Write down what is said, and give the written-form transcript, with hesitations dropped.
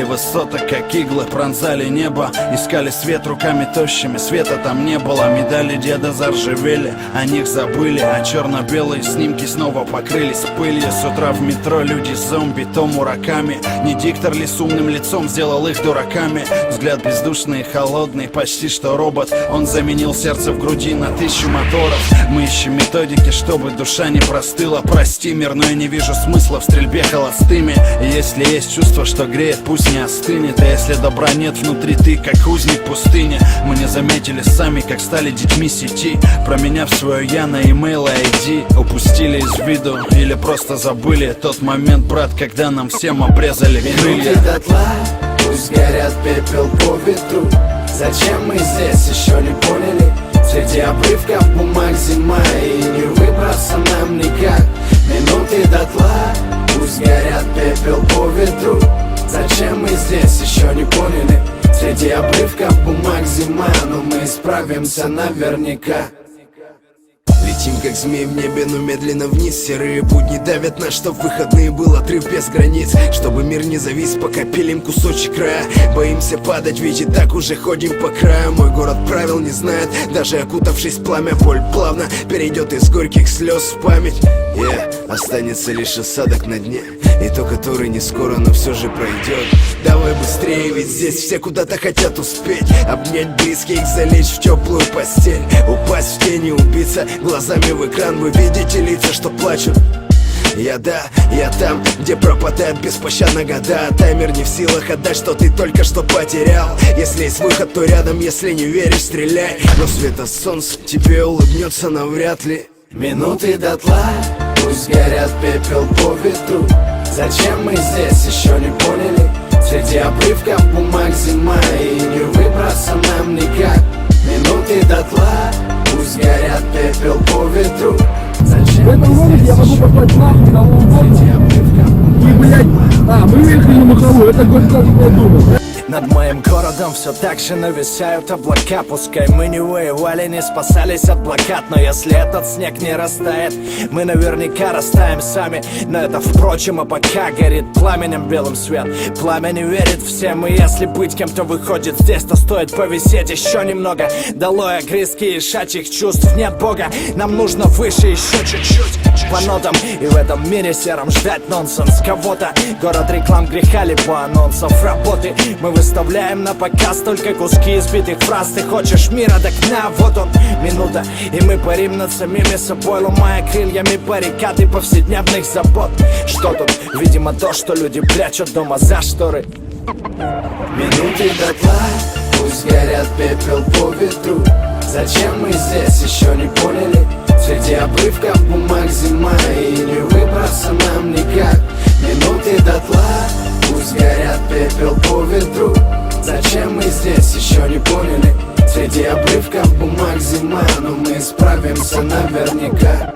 высоток, как иглы, пронзали небо. Искали свет руками тощими, света там не было. Медали деда заржавели, о них забыли. А черно-белые снимки снова покрылись пылью. С утра в метро люди-зомби, то мураками. Не диктор ли с умным лицом сделал их дураками? Взгляд бездушный и холодный, почти что робот. Он заменил сердце в груди на 1000 моторов. Мы ищем методики, чтобы душа не простыла. Прости, мир, но я не вижу смысла в стрельбе холостыми. И если есть чувство, что греет, пусть не остынет. А если добра нет внутри, ты как узник пустыни. Мы не заметили сами, как стали детьми сети, променяв свое я на имейл и ID. Упустили из виду или просто забыли тот момент, брат, когда нам всем обрезали крылья. Минуты дотла, пусть горят пепел по ветру. Зачем мы здесь, еще не поняли? Среди обрывков бумаг зима, и не выбраться нам никак. Минуты дотла, пусть горят пепел по ветру. Зачем мы здесь, еще не поняли? Среди обрывков бумаг зима, но мы справимся наверняка. Летим как змей в небе, но медленно вниз. Серые будни давят нас, чтоб в выходные был отрыв без границ. Чтобы мир не завис, пока пилим кусочек края. Боимся падать, ведь и так уже ходим по краю. Мой город правил не знает, даже окутавшись в пламя. Боль плавно перейдет из горьких слез в память. Останется лишь осадок на дне, и то, который не скоро, но все же пройдет. Давай быстрее, ведь здесь все куда-то хотят успеть. Обнять близких, залечь в теплую постель. Упасть в тени, убиться глазами в экран. Вы видите лица, что плачут? Я там, где пропадают беспощадно года. Таймер не в силах отдать, что ты только что потерял. Если есть выход, то рядом, если не веришь, стреляй. Но света солнца тебе улыбнется навряд ли. Минуты дотла, пусть горят пепел по ветру. Зачем мы здесь, еще не поняли? Среди обрывков бумаг зима, и не выбраться нам никак. Минуты дотла, пусть горят пепел по ветру. Зачем в этом городе я могу послать нахуй на Лондон. И, блядь, мы уехали на Маховую, это город, как я думал. Над моим городом все так же нависают облака. Пускай мы не воевали, не спасались от блокад, но если этот снег не растает, мы наверняка растаем сами. Но это впрочем, а пока горит пламенем белым свет. Пламя не верит всем, и если быть кем-то выходит здесь, то стоит повисеть еще немного. Долой огрызки ишачьих чувств, нет Бога. Нам нужно выше еще чуть-чуть по нотам. И в этом мире сером ждать нонсенс кого-то. Город реклам греха, либо анонсов работы. Мы выставляем на показ только куски избитых фраз. Ты хочешь мира, так на, вот он, минута. И мы парим над самими собой, ломая крыльями баррикады повседневных забот. Что тут? Видимо то, что люди прячут дома за шторы. Минуты дотла, пусть горят пепел по ветру. Зачем мы здесь, еще не поняли? Среди обрывков бумаг зима, и не выбраться нам никак. Минуты дотла, пусть горят пепел по ветру. Зачем мы здесь, еще не поняли? Среди обрывков бумаг зима, но мы справимся наверняка.